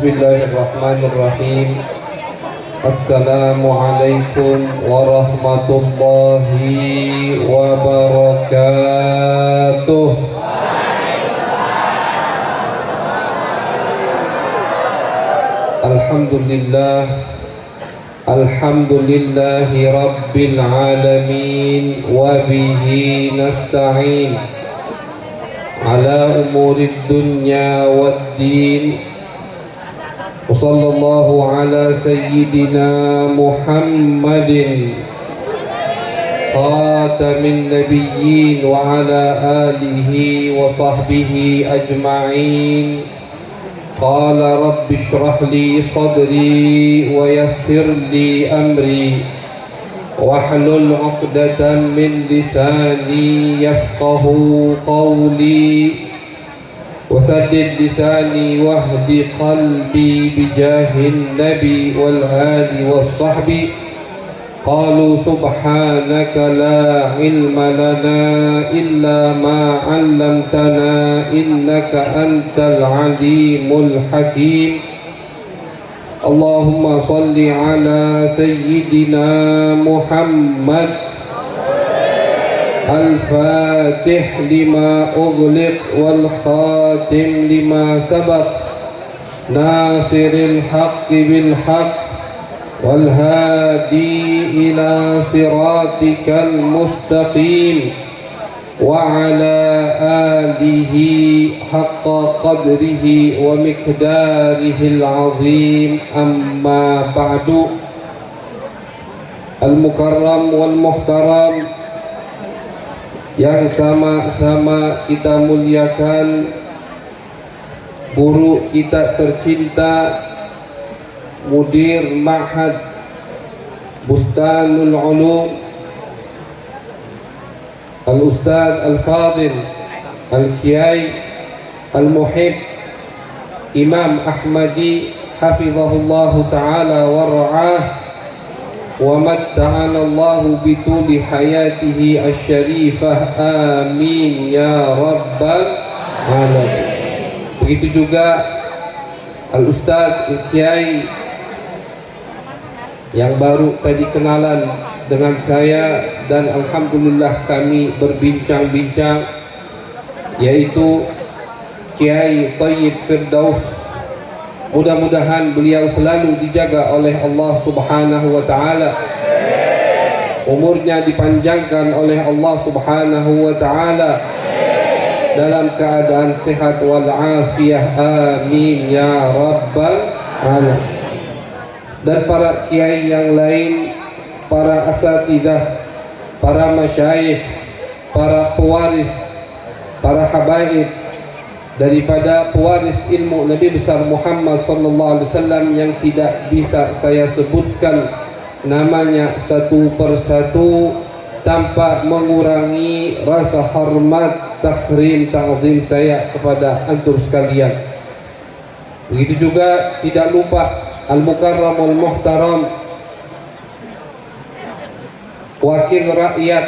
Bismillahirrahmanirrahim. Assalamualaikum warahmatullahi wabarakatuh. Alhamdulillah, alhamdulillahi rabbil alamin, wa bihi nasta'in ala umurid dunya waddin. Wa sallallahu ala sayyidina Muhammadin khatamin nabiyyin wa ala alihi wa sahbihi ajma'in. Qala rabbi shrah li sadri wa yassir li amri wahlul 'uqdatam min lisani yafqahu qawli wasaddid lisani wahdi qalbi bijahin nabi wal ali was sahbi. Qalu subhanaka la ilma lana illa ma 'allamtana innaka antal alimul hakim. Allahumma salli ala sayyidina Muhammad al-fatih lima ughliq wal khatim lima sabaq nasiril haqqi bil haqq والهادي إلى صراطك المستقيم وعلى آله حق قدره ومقداره العظيم. أما بعد. Al-Mukarram wal Muhtaram yang sama-sama kita muliakan, guru kita tercinta, Mudir Ma'had Bustanul Ulum, Al-Ustadz Al-Fadil Al-Kiai Al-Muhib Imam Ahmadi hafizahullahu ta'ala wa ra'ah wa matta'ana Allahu bituli hayatihi asy-syarifah, amin ya rabbal alamin. Begitu juga Al-Ustadz Al-Kiai yang baru tadi kenalan dengan saya, dan alhamdulillah kami berbincang-bincang, yaitu Kiai Thayyib Firdaus. Mudah-mudahan beliau selalu dijaga oleh Allah Subhanahu wa taala, umurnya dipanjangkan oleh Allah Subhanahu wa taala dalam keadaan sehat wal afiyah, amin ya rabbal alamin. Dan para kiai yang lain, para asatidah, para masyayikh, para pewaris, para habaib daripada pewaris ilmu Nabi besar Muhammad sallallahu alaihi wasallam yang tidak bisa saya sebutkan namanya satu persatu tanpa mengurangi rasa hormat, takrim, ta'zim saya kepada antum sekalian. Begitu juga tidak lupa Al-Mukarram wal Muhtaram, wakil rakyat,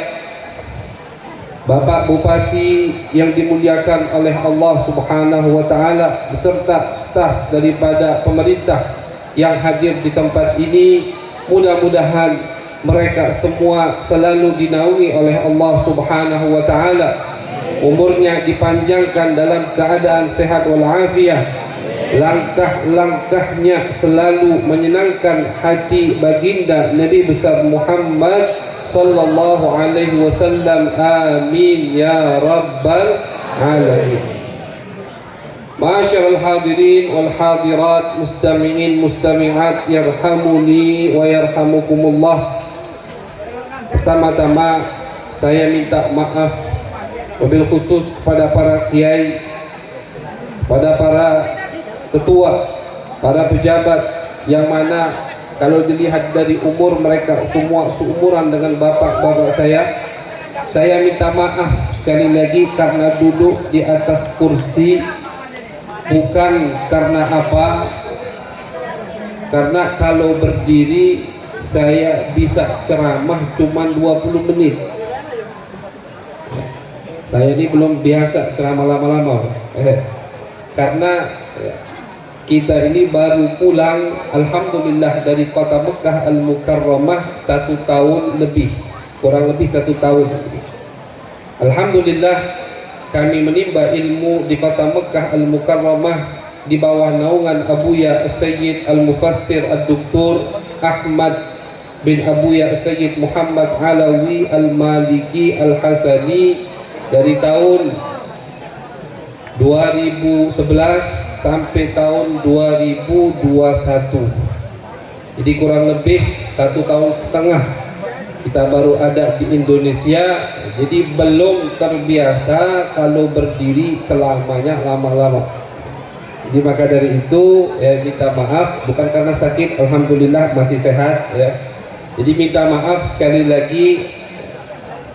Bapak Bupati yang dimuliakan oleh Allah Subhanahu wa taala, beserta staf daripada pemerintah yang hadir di tempat ini. Mudah-mudahan mereka semua selalu dinaungi oleh Allah Subhanahu wa taala, umurnya dipanjangkan dalam keadaan sehat wal afiyah, langkah-langkahnya selalu menyenangkan hati baginda Nabi besar Muhammad sallallahu alaihi wasallam, amin ya rabbal alamin. Ma'asyiral hadirin wal hadirat, mustami'in mustami'at, yarhamuni wa yarhamukumullah. Pertama-tama saya minta maaf wabil khusus kepada para kiai, pada para ketua, para pejabat, yang mana kalau dilihat dari umur mereka semua seumuran dengan bapak-bapak saya. Saya minta maaf sekali lagi karena duduk di atas kursi, bukan karena apa, karena kalau berdiri saya bisa ceramah cuma 20 menit. Saya ini belum biasa ceramah lama-lama, karena Kita ini baru pulang alhamdulillah dari kota Mekah Al-Mukarramah 1 tahun lebih, kurang lebih 1 tahun. Alhamdulillah kami menimba ilmu di kota Mekah Al-Mukarramah di bawah naungan Abuya Sayyid Al-Mufassir Ad-Doktor Ahmad bin Abuya Sayyid Muhammad Alawi Al-Maliki Al-Hasani dari tahun 2011 sampai tahun 2021. Jadi kurang lebih 1 tahun setengah kita baru ada di Indonesia. Jadi belum terbiasa kalau berdiri ceramahnya lama-lama. Jadi maka dari itu ya minta maaf, bukan karena sakit, alhamdulillah masih sehat ya. Jadi minta maaf sekali lagi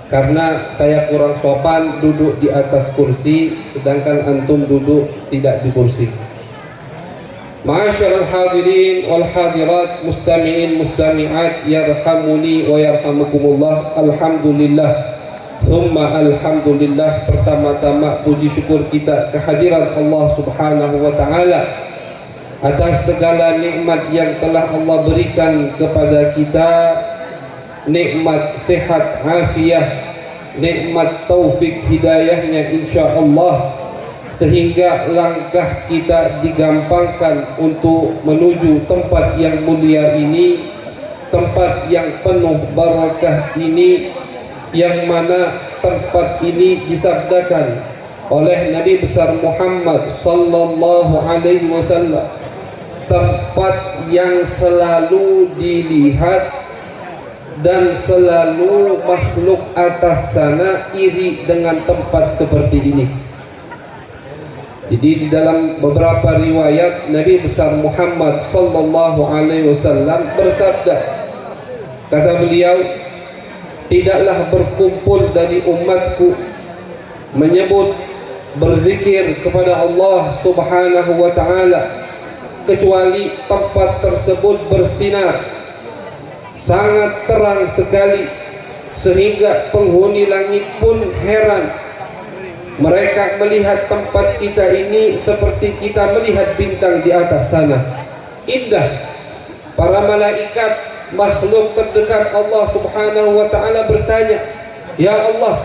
karena saya kurang sopan duduk di atas kursi sedangkan antum duduk tidak di kursi. Ma'asyiral hadirin wal hadirat, mustami'in mustami'at, yarhamuni wa yarhamukumullah. Alhamdulillah thumma alhamdulillah. Pertama-tama puji syukur kita kehadiran Allah Subhanahu wa taala atas segala nikmat yang telah Allah berikan kepada kita, nikmat sehat afiah, nikmat taufik hidayahnya insyaallah, sehingga langkah kita digampangkan untuk menuju tempat yang mulia ini, tempat yang penuh barakah ini, yang mana tempat ini disabdakan oleh Nabi besar Muhammad sallallahu alaihi wasallam, tempat yang selalu dilihat dan selalu makhluk atas sana iri dengan tempat seperti ini. Jadi di dalam beberapa riwayat Nabi besar Muhammad sallallahu alaihi wasallam bersabda, kata beliau, tidaklah berkumpul dari umatku menyebut berzikir kepada Allah Subhanahu wa taala kecuali tempat tersebut bersinar sangat terang sekali sehingga penghuni langit pun heran. Mereka melihat tempat kita ini seperti kita melihat bintang di atas sana. Indah. Para malaikat makhluk terdekat Allah Subhanahu wa taala bertanya, "Ya Allah,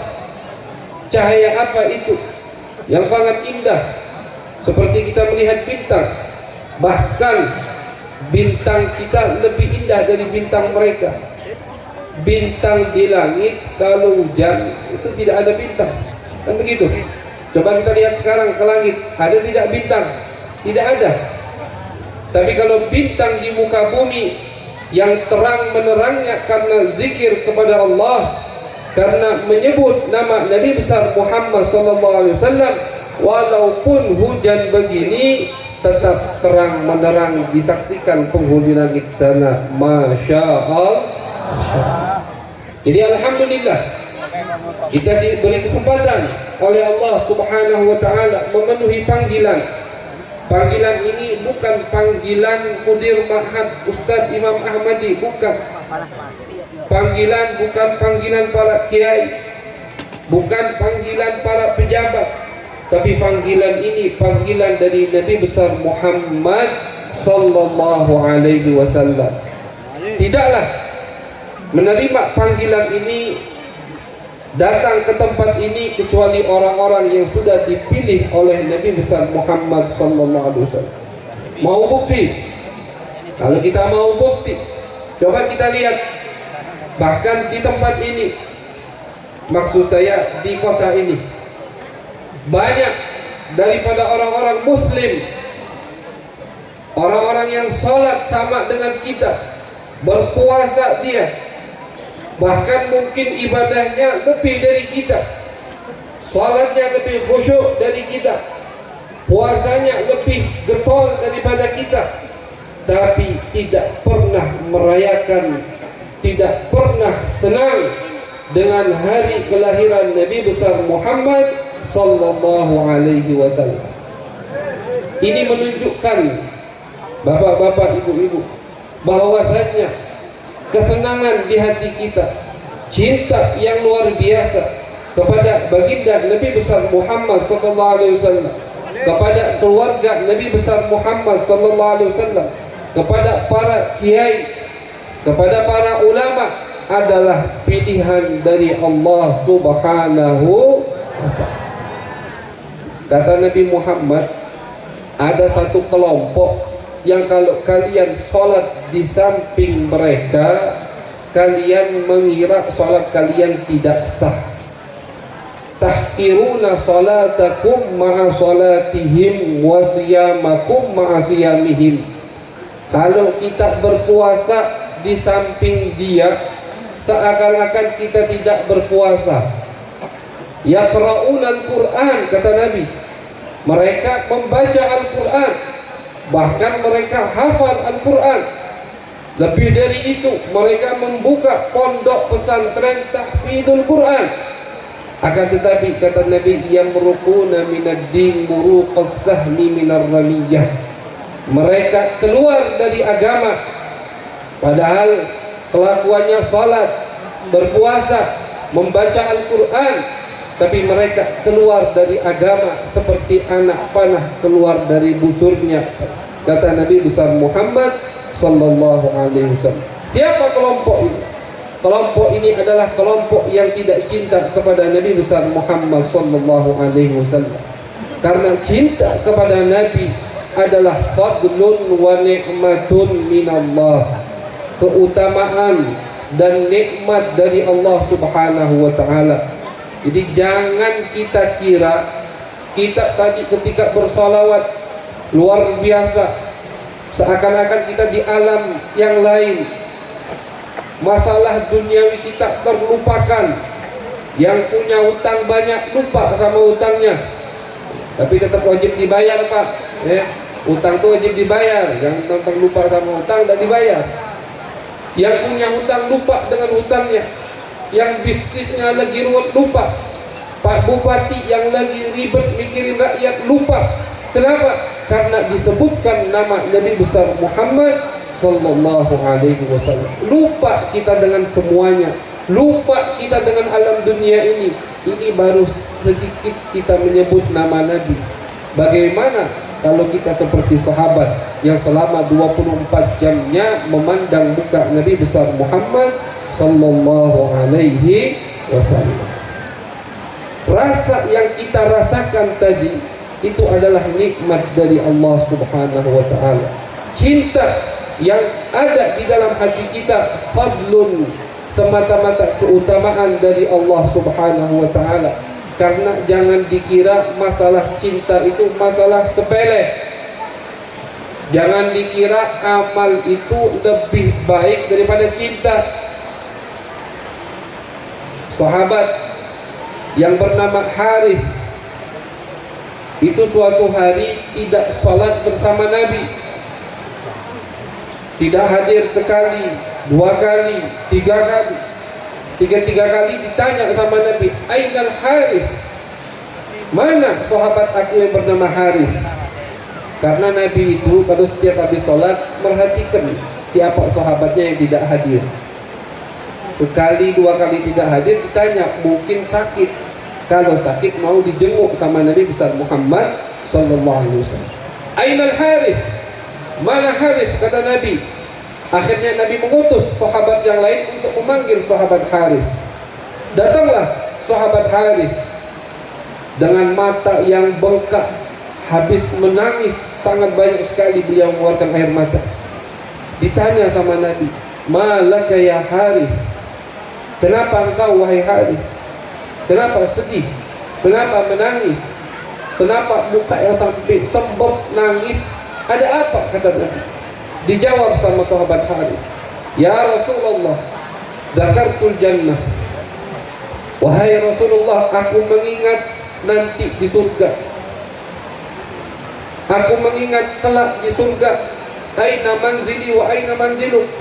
cahaya apa itu yang sangat indah seperti kita melihat bintang?" Bahkan bintang kita lebih indah dari bintang mereka. Bintang di langit kalau hujan itu tidak ada bintang, kan begitu? Coba kita lihat sekarang ke langit, ada tidak bintang? Tidak ada. Tapi kalau bintang di muka bumi yang terang menerangnya karena zikir kepada Allah, karena menyebut nama Nabi besar Muhammad SAW, walaupun hujan begini tetap terang menerang disaksikan penghuni langit sana. Masya Allah. Jadi alhamdulillah kita diberi kesempatan oleh Allah Subhanahu wa taala memenuhi panggilan. Panggilan ini bukan panggilan mudir ma'had Ustadz Imam Ahmadi, bukan. Panggilan bukan panggilan para kiai, bukan panggilan para pejabat, tapi panggilan ini panggilan dari Nabi besar Muhammad sallallahu alaihi wasallam. Tidaklah menerima panggilan ini, datang ke tempat ini kecuali orang-orang yang sudah dipilih oleh Nabi besar Muhammad sallallahu alaihi wasallam. Mau bukti? Kalau kita mau bukti, coba kita lihat. Bahkan di tempat ini, maksud saya di kota ini, banyak daripada orang-orang muslim, orang-orang yang sholat sama dengan kita, berpuasa dia, bahkan mungkin ibadahnya lebih dari kita, sholatnya lebih khusyuk dari kita, puasanya lebih getol daripada kita, tapi tidak pernah merayakan, tidak pernah senang dengan hari kelahiran Nabi besar Muhammad sallallahu alaihi wasallam. Ini menunjukkan bapak-bapak, ibu-ibu, bahwasanya kesenangan di hati kita, cinta yang luar biasa kepada baginda Nabi besar Muhammad sallallahu alaihi wasallam kepada keluarga Nabi besar Muhammad sallallahu alaihi wasallam, kepada para kiai, kepada para ulama adalah pilihan dari Allah Subhanahu wa ta'ala. Kata Nabi Muhammad, ada satu kelompok yang kalau kalian sholat di samping mereka, kalian mengira sholat kalian tidak sah. Tahqiruna salatakum ma'a salatihim wa siyamakum ma'a siyamihim. Kalau kita berpuasa di samping dia, seakan-akan kita tidak berpuasa. Yaqra'una al-Qur'an, kata Nabi, mereka membaca Al-Quran, bahkan mereka hafal Al-Quran. Lebih dari itu, mereka membuka pondok pesantren tahfidul Quran. Akan tetapi kata Nabi, yamruquna minad din muruqas sahmi minar ramiyah. Mereka keluar dari agama, padahal kelakuannya salat, berpuasa, membaca Al-Quran, tapi mereka keluar dari agama seperti anak panah keluar dari busurnya, kata Nabi besar Muhammad sallallahu alaihi wasallam. Siapa kelompok ini? Kelompok ini adalah kelompok yang tidak cinta kepada Nabi besar Muhammad sallallahu alaihi wasallam. Karena cinta kepada Nabi adalah fadlun wa ni'matun minallah, keutamaan dan nikmat dari Allah Subhanahu wa taala. Jadi jangan kita kira kita tadi ketika bersalawat luar biasa, seakan-akan kita di alam yang lain. Masalah duniawi kita terlupakan. Yang punya hutang banyak lupa sama hutangnya, tapi tetap wajib dibayar, Pak. Hutang itu wajib dibayar. Yang tentang lupa sama hutang tidak dibayar. Yang punya hutang lupa dengan hutangnya. Yang bisnisnya lagi ruwet lupa. Pak Bupati yang lagi ribet mikirin rakyat lupa. Kenapa? Karena disebutkan nama Nabi besar Muhammad sallallahu alaihi wasallam. Lupa kita dengan semuanya. Lupa kita dengan alam dunia ini. Ini baru sedikit kita menyebut nama Nabi. Bagaimana kalau kita seperti sahabat yang selama 24 jamnya memandang muka Nabi besar Muhammad sallallahu alaihi wasallam. Rasa yang kita rasakan tadi itu adalah nikmat dari Allah Subhanahu wa taala. Cinta yang ada di dalam hati kita fadlun, semata-mata keutamaan dari Allah Subhanahu wa taala. Karena jangan dikira masalah cinta itu masalah sepele. Jangan dikira amal itu lebih baik daripada cinta. Sahabat yang bernama Harith itu suatu hari tidak sholat bersama Nabi. Tidak hadir sekali, 2 kali, 3 kali. Tiga kali ditanya sama Nabi, Ainal Harith? Mana sahabat aku yang bernama Harith? Karena Nabi itu pada setiap habis sholat merhatikan siapa sahabatnya yang tidak hadir. Sekali 2 kali tidak hadir ditanya, mungkin sakit. Kalau sakit mau dijenguk sama Nabi besar Muhammad sallallahu alaihi wasallam. Ainal Harith? Mana Harith? Kata Nabi. Akhirnya Nabi mengutus sahabat yang lain untuk memanggil sahabat Harith. Datanglah sahabat Harith dengan mata yang bengkak, habis menangis sangat banyak sekali, beliau mengeluarkan air mata. Ditanya sama Nabi, malaka ya Harith? Kenapa engkau wahai Harith? Kenapa sedih? Kenapa menangis? Kenapa muka yang sampai sembab nangis? Ada apa? Kata Nabi. Dijawab sama sahabat Harith, ya Rasulullah, dzakartul jannah. Wahai Rasulullah, aku mengingat nanti di surga. Aku mengingat kelak di surga. Aina manzili wa aina manziluk?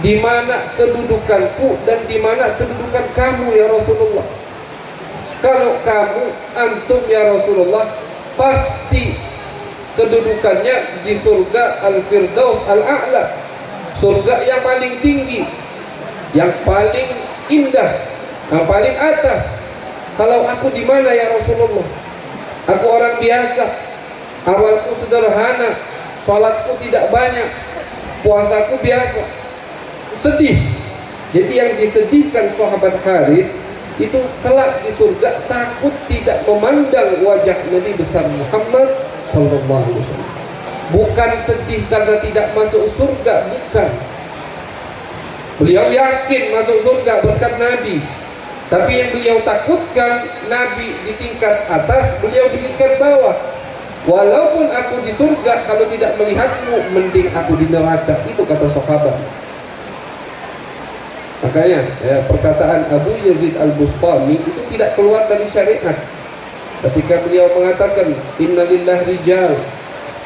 Di mana kedudukanku dan di mana kedudukan kamu ya Rasulullah? Kalau kamu antum ya Rasulullah, pasti kedudukannya di surga Al-Firdaus Al-A'la, surga yang paling tinggi, yang paling indah, yang paling atas. Kalau aku di mana ya Rasulullah? Aku orang biasa, awalku sederhana, sholatku tidak banyak, puasaku biasa. Sedih. Jadi yang disedihkan sahabat Harith itu kelak di surga takut tidak memandang wajah Nabi besar Muhammad sallallahu alaihi wasallam. Bukan sedih karena tidak masuk surga, bukan. Beliau yakin masuk surga berkat Nabi. Tapi yang beliau takutkan, Nabi di tingkat atas, beliau di tingkat bawah. Walaupun aku di surga, kalau tidak melihatmu, mending aku di neraka. Itu kata sahabat. Makanya perkataan Abu Yazid Al-Bustami itu tidak keluar dari syariat. Ketika beliau mengatakan innalillah rijal,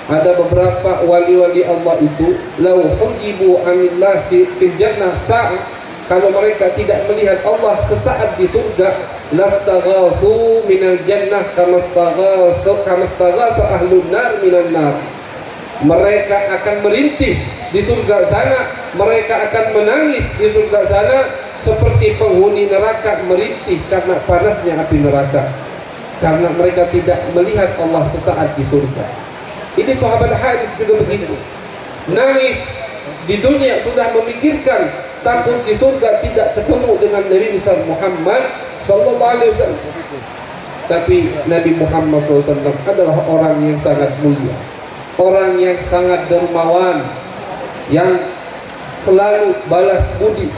ada beberapa wali-wali Allah itu lau hujibu anillah fil jannah sa'ah, kalau mereka tidak melihat Allah sesaat di surga, lastaghathu minal jannah kama staghatha ahlun nar minan nar. Mereka akan merintih di surga sana, mereka akan menangis di surga sana seperti penghuni neraka merintih karena panasnya api neraka, karena mereka tidak melihat Allah sesaat di surga. Ini sahabat Harith juga begitu, nangis di dunia sudah memikirkan takut di surga tidak ketemu dengan Nabi besar Muhammad sallallahu alaihi wasallam. Tapi Nabi Muhammad SAW adalah orang yang sangat mulia, orang yang sangat dermawan, yang selalu balas budi,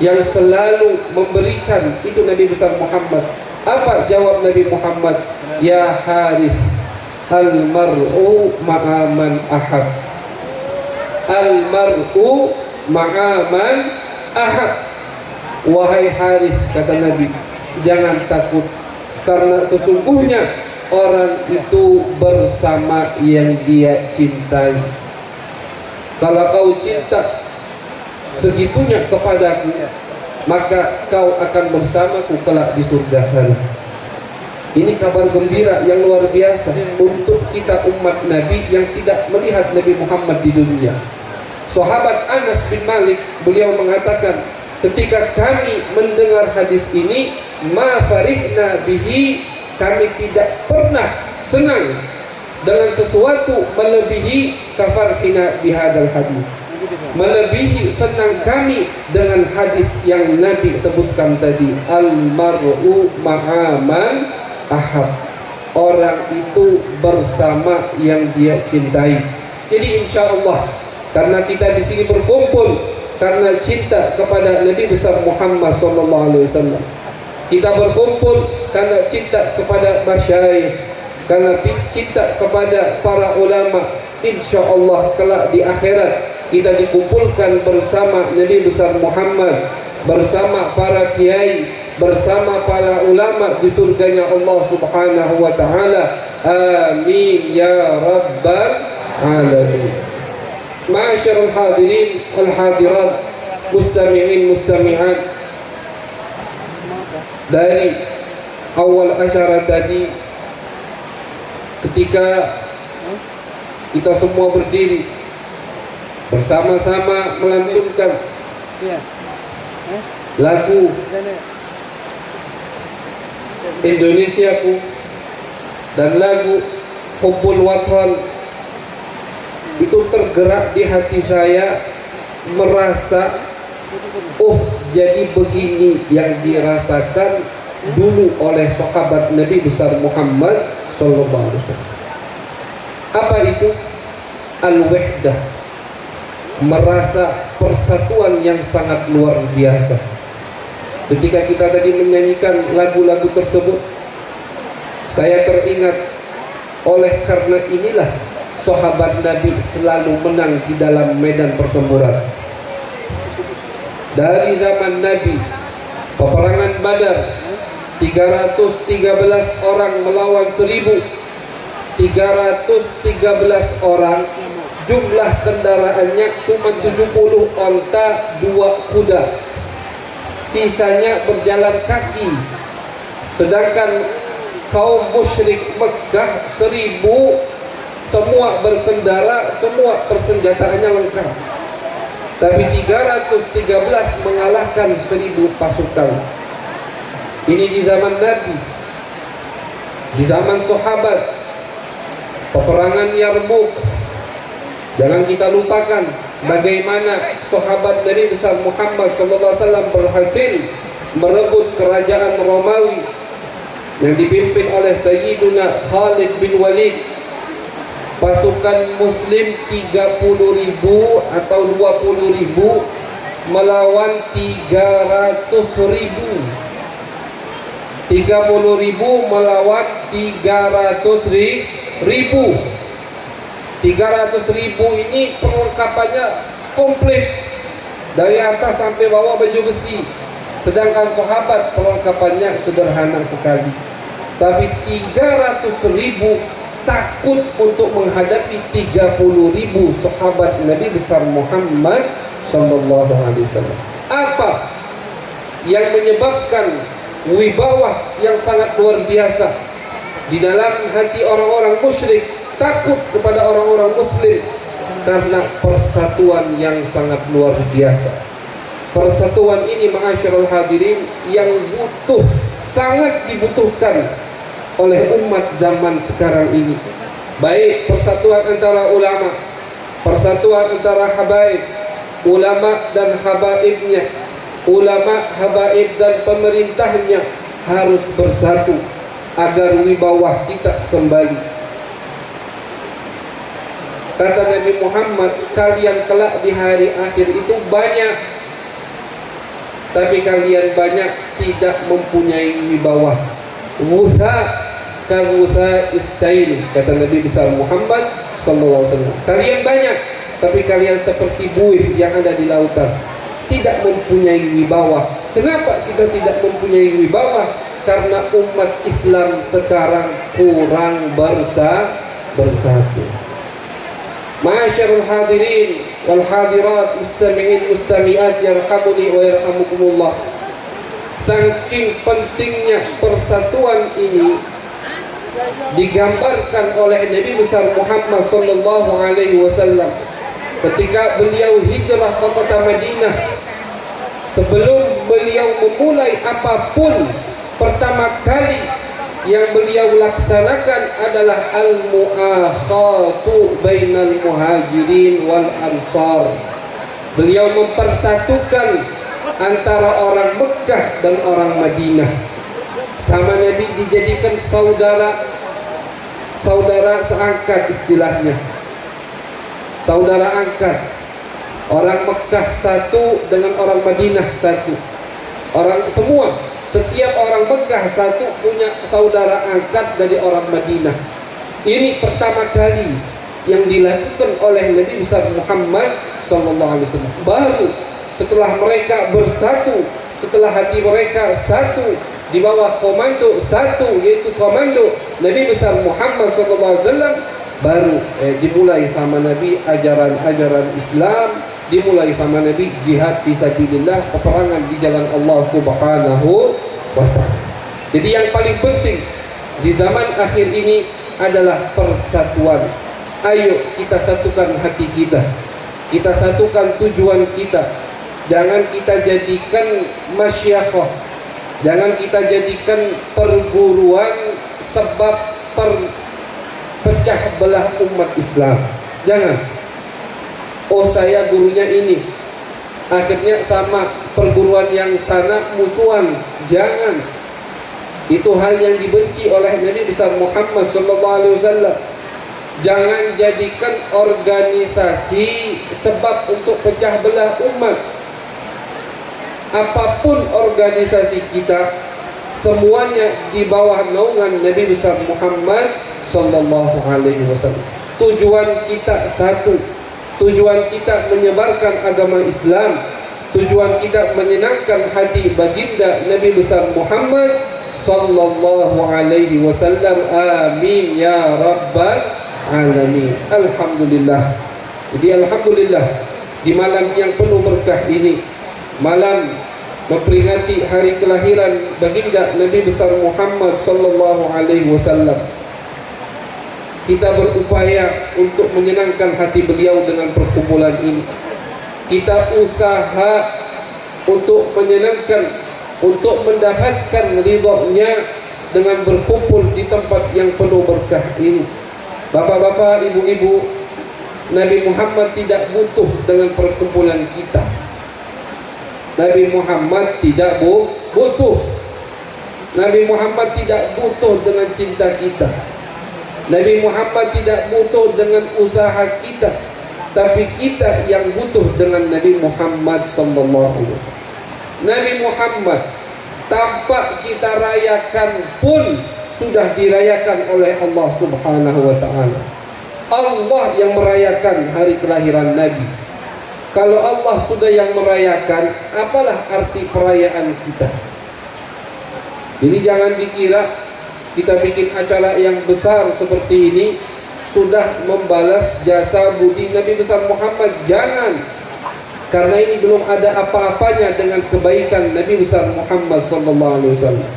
yang selalu memberikan. Itu Nabi besar Muhammad. Apa jawab Nabi Muhammad? Ya Harith, al-mar'u ma'aman ahad. Al-mar'u ma'aman ahad. Wahai Harith, kata Nabi, jangan takut, karena sesungguhnya orang itu bersama yang dia cintai. Kalau kau cinta segitunya kepadaku, maka kau akan bersamaku kelak di surga sana. Ini kabar gembira yang luar biasa untuk kita umat Nabi yang tidak melihat Nabi Muhammad di dunia. Sahabat Anas bin Malik, beliau mengatakan, ketika kami mendengar hadis ini, ma farihna bihi, kami tidak pernah senang dengan sesuatu melebihi kafarhina bihadal hadis, melebihi senang kami dengan hadis yang Nabi sebutkan tadi, al-mar'u ma'aman ahab, orang itu bersama yang dia cintai. Jadi insya Allah, karena kita di sini berkumpul karena cinta kepada Nabi besar Muhammad SAW, kita berkumpul karena cinta kepada masyayikh, karena cinta kepada para ulama. Insya Allah kelak di akhirat kita dikumpulkan bersama Nabi besar Muhammad, bersama para kiai, bersama para ulama di surganya Allah Subhanahu wa taala. Amin ya rabbal alamin. Ma'asyiral hadirin wal hadirat, mustami'in mustami'at, dari awal acara tadi ketika kita semua berdiri bersama-sama melantunkan lagu Indonesiaku dan lagu Hubbul Watan, itu tergerak di hati saya, merasa oh jadi begini yang dirasakan dulu oleh sahabat Nabi besar Muhammad sallallahu alaihi wasallam. Apa itu? Al-wahdah, merasa persatuan yang sangat luar biasa. Ketika kita tadi menyanyikan lagu-lagu tersebut, saya teringat, oleh karena inilah sahabat Nabi selalu menang di dalam medan pertempuran. Dari zaman Nabi, peperangan Badar, 313 orang melawan 1.000, 313 orang, jumlah kendaraannya cuma 70 onta, 2 kuda, sisanya berjalan kaki. Sedangkan kaum musyrik Mekah 1.000 semua berkendara, semua persenjataannya lengkap. Tapi 313 mengalahkan 1.000 pasukan. Ini di zaman Nabi. Di zaman sahabat, peperangan Yarmuk, jangan kita lupakan bagaimana sahabat Nabi besar Muhammad SAW berhasil merebut kerajaan Romawi yang dipimpin oleh Sayyiduna Khalid bin Walid. Pasukan muslim 30.000 atau 20.000 melawan 300.000. 30.000 melawan 300.000. 300.000 ini perlengkapannya komplit dari atas sampai bawah baju besi. Sedangkan sahabat perlengkapannya sederhana sekali. Tapi 300.000 takut untuk menghadapi 30.000 sahabat Nabi besar Muhammad sallallahu alaihi wasallam. Apa yang menyebabkan wibawah yang sangat luar biasa di dalam hati orang-orang musyrik takut kepada orang-orang muslim? Karena persatuan yang sangat luar biasa. Persatuan ini ma'asyiral hadirin yang sangat dibutuhkan oleh umat zaman sekarang ini. Baik persatuan antara ulama, persatuan antara habaib, ulama dan habaibnya, ulama, habaib dan pemerintahnya harus bersatu agar wibawah kita kembali. Kata Nabi Muhammad, kalian kelak di hari akhir itu banyak, tapi kalian banyak tidak mempunyai wibawah. Wutha kagutha is-sail, kata Nabi besar Muhammad sallallahu alaihi wasallam. Kalian banyak, tapi kalian seperti buih yang ada di lautan, tidak mempunyai wibawah. Kenapa kita tidak mempunyai wibawah? Karena umat Islam sekarang kurang bersatu. Ma'asyiral hadirin wal hadirat, mustami'in mustami'at yarhamuni wa yarhamukumullah. Saking pentingnya persatuan ini digambarkan oleh Nabi besar Muhammad sallallahu alaihi wasallam ketika beliau hijrah ke kota Madinah. Sebelum beliau memulai apapun, pertama kali yang beliau laksanakan adalah al-mu'akhatu bainal muhajirin wal ansar. Beliau mempersatukan antara orang Mekah dan orang Madinah. Sama Nabi dijadikan saudara seangkat, istilahnya saudara angkat. Orang Mekah satu dengan orang Madinah satu. Setiap orang Mekah satu punya saudara angkat dari orang Madinah. Ini pertama kali yang dilakukan oleh Nabi besar Muhammad sallallahu alaihi wasallam. Baru setelah mereka bersatu, setelah hati mereka satu di bawah komando satu, yaitu komando Nabi besar Muhammad sallallahu alaihi wasallam, baru dimulai sama Nabi ajaran-ajaran Islam, dimulai sama Nabi jihad fisabilillah, peperangan di jalan Allah Subhanahu wa ta'ala. Jadi yang paling penting di zaman akhir ini adalah persatuan. Ayo kita satukan hati kita, kita satukan tujuan kita. Jangan kita jadikan masyakoh, jangan kita jadikan perguruan sebab pecah belah umat Islam. Jangan. Oh, saya gurunya ini, akhirnya sama perguruan yang sana musuhan. Jangan. Itu hal yang dibenci oleh Nabi besar Muhammad sallallahu alaihi wasallam. Jangan jadikan organisasi sebab untuk pecah belah umat. Apapun organisasi kita, semuanya di bawah naungan Nabi besar Muhammad sallallahu alaihi wasallam. Tujuan kita satu. Tujuan kita menyebarkan agama Islam. Tujuan kita menyenangkan hati baginda Nabi besar Muhammad sallallahu alaihi wasallam. Amin ya rabbal alamin. Alhamdulillah. Jadi alhamdulillah di malam yang penuh berkah ini, malam memperingati hari kelahiran baginda Nabi besar Muhammad sallallahu alaihi wasallam, kita berupaya untuk menyenangkan hati beliau dengan perkumpulan ini. Kita usaha untuk menyenangkan, untuk mendapatkan ridhonya dengan berkumpul di tempat yang penuh berkah ini. Bapak-bapak, ibu-ibu, Nabi Muhammad tidak butuh dengan perkumpulan kita. Nabi Muhammad tidak butuh. Nabi Muhammad tidak butuh dengan cinta kita. Nabi Muhammad tidak butuh dengan usaha kita, tapi kita yang butuh dengan Nabi Muhammad sallallahu alaihi wasallam. Nabi Muhammad tanpa kita rayakan pun sudah dirayakan oleh Allah Subhanahu wa taala. Allah yang merayakan hari kelahiran Nabi. Kalau Allah sudah yang merayakan, apalah arti perayaan kita? Jadi jangan dikira kita bikin acara yang besar seperti ini sudah membalas jasa budi Nabi besar Muhammad. Jangan. Karena ini belum ada apa-apanya dengan kebaikan Nabi besar Muhammad sallallahu alaihi wasallam.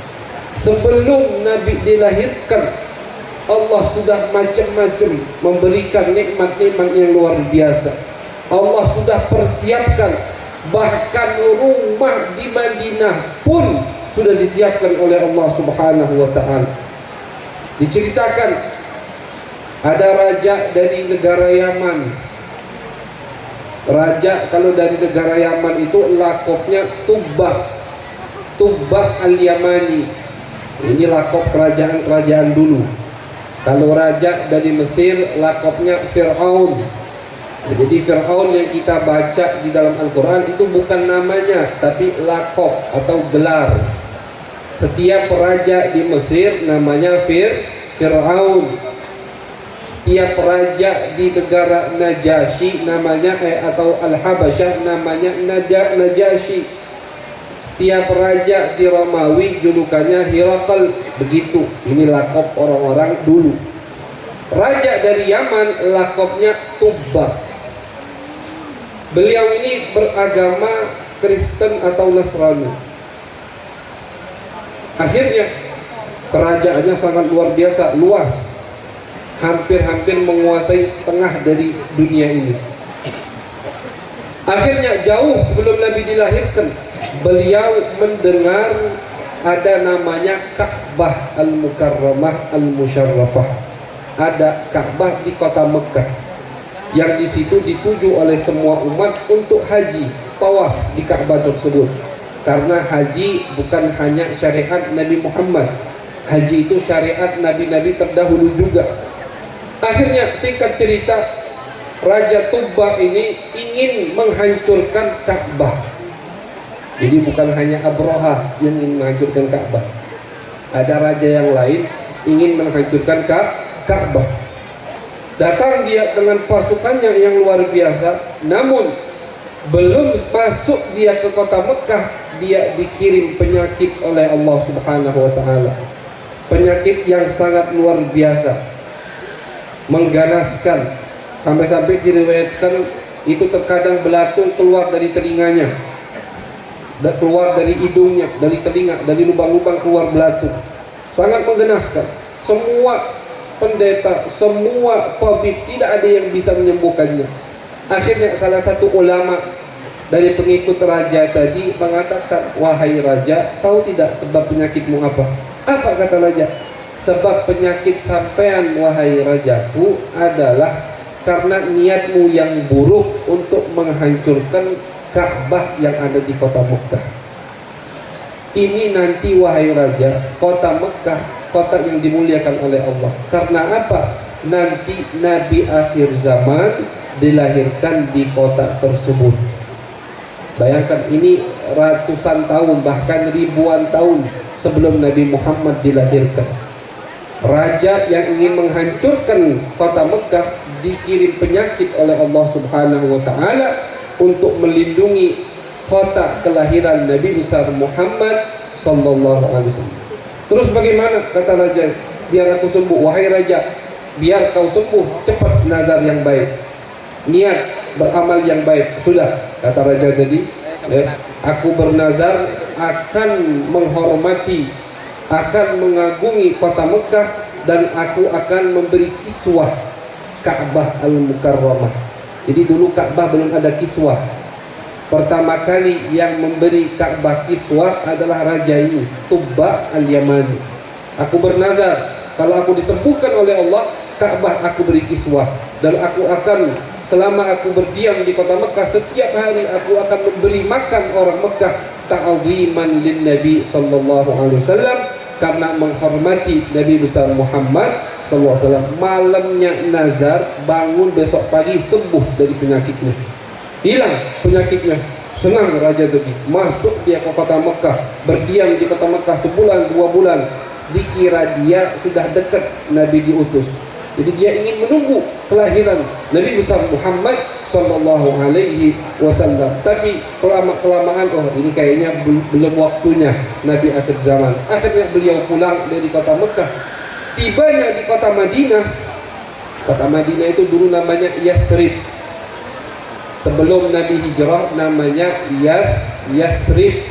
Sebelum Nabi dilahirkan, Allah sudah macam-macam memberikan nikmat-nikmat yang luar biasa. Allah sudah persiapkan, bahkan rumah di Madinah pun sudah disiapkan oleh Allah Subhanahu wa taala. Diceritakan ada raja dari negara Yaman. Raja kalau dari negara Yaman itu lakopnya Tubbah al-Yamani. Ini lakop kerajaan-kerajaan dulu. Kalau raja dari Mesir lakopnya Fir'aun. Jadi Fir'aun yang kita baca di dalam Al-Quran itu bukan namanya, tapi lakop atau gelar. Setiap raja di Mesir namanya Fir'aun. Setiap raja di negara Najasyi namanya atau Al-Habasyah namanya Najasyi. Setiap raja di Romawi julukannya Hirakal. Begitu. Ini lakop orang-orang dulu. Raja dari Yaman lakopnya Tubbah. Beliau ini beragama Kristen atau Nasrani. Akhirnya kerajaannya sangat luar biasa, luas, hampir-hampir menguasai setengah dari dunia ini. Akhirnya jauh sebelum Nabi dilahirkan, beliau mendengar ada namanya Ka'bah Al-Mukarramah Al-Musyarrafah. Ada Ka'bah di kota Mekah yang di situ dituju oleh semua umat untuk haji, tawaf di Ka'bah tersebut. Karena haji bukan hanya syariat Nabi Muhammad, haji itu syariat nabi-nabi terdahulu juga. Akhirnya singkat cerita, Raja Tubbah ini ingin menghancurkan Ka'bah. Jadi bukan hanya Abraha yang ingin menghancurkan Ka'bah, ada raja yang lain ingin menghancurkan Ka'bah. Datang dia dengan pasukannya yang luar biasa. Namun belum masuk dia ke kota Mekah, dia dikirim penyakit oleh Allah Subhanahu wa taala. Penyakit yang sangat luar biasa, mengganaskan, sampai-sampai diriwayatkan itu terkadang belatung keluar dari telinganya, keluar dari hidungnya, dari telinga, dari lubang-lubang keluar belatung. Sangat menggenaskan. Semua pendeta, semua tabib, tidak ada yang bisa menyembuhkannya. Akhirnya salah satu ulama dari pengikut raja tadi mengatakan, wahai raja, tahu tidak sebab penyakitmu apa? Apa kata raja? Sebab penyakit sampean wahai rajaku adalah karena niatmu yang buruk untuk menghancurkan Ka'bah yang ada di kota Mekah. Ini nanti wahai raja, kota Mekah kota yang dimuliakan oleh Allah. Karena apa? Nanti Nabi akhir zaman dilahirkan di kota tersebut. Bayangkan, ini ratusan tahun bahkan ribuan tahun sebelum Nabi Muhammad dilahirkan. Raja yang ingin menghancurkan kota Mekah dikirim penyakit oleh Allah Subhanahu wa taala untuk melindungi kota kelahiran Nabi besar Muhammad sallallahu alaihi wasallam. Terus bagaimana? Kata raja, biar aku sembuh. Wahai raja, biar kau sembuh, cepat nazar yang baik, niat beramal yang baik. Sudah, kata raja tadi, aku bernazar akan menghormati, akan mengagumi kota Mekah, dan aku akan memberi kiswah Ka'bah Al-Mukarramah. Jadi dulu Ka'bah belum ada kiswah. Pertama kali yang memberi Ka'bah kiswah adalah raja ini, Tubbah al-Yamani. Aku bernazar, kalau aku disembuhkan oleh Allah, Ka'bah aku beri kiswah, dan aku akan, selama aku berdiam di kota Mekah, setiap hari aku akan memberi makan orang Mekah ta'ziman lin Nabi sallallahu alaihi wasallam, karena menghormati Nabi besar Muhammad sallallahu alaihi wasallam. Malamnya nazar, bangun besok pagi sembuh dari penyakitnya, hilang penyakitnya. Senang raja tadi, masuk dia ke kota Mekah, berdiam di kota Mekah sebulan 2 bulan. Dikira dia sudah dekat Nabi diutus, jadi dia ingin menunggu kelahiran Nabi besar Muhammad sallallahu alaihi wasallam. Tapi kelamaan, oh ini kayaknya belum waktunya Nabi akhir zaman. Akhirnya beliau pulang dari kota Mekah. Tibanya di kota Madinah. Kota Madinah itu dulu namanya Yathrib. Sebelum Nabi hijrah namanya Yathrib.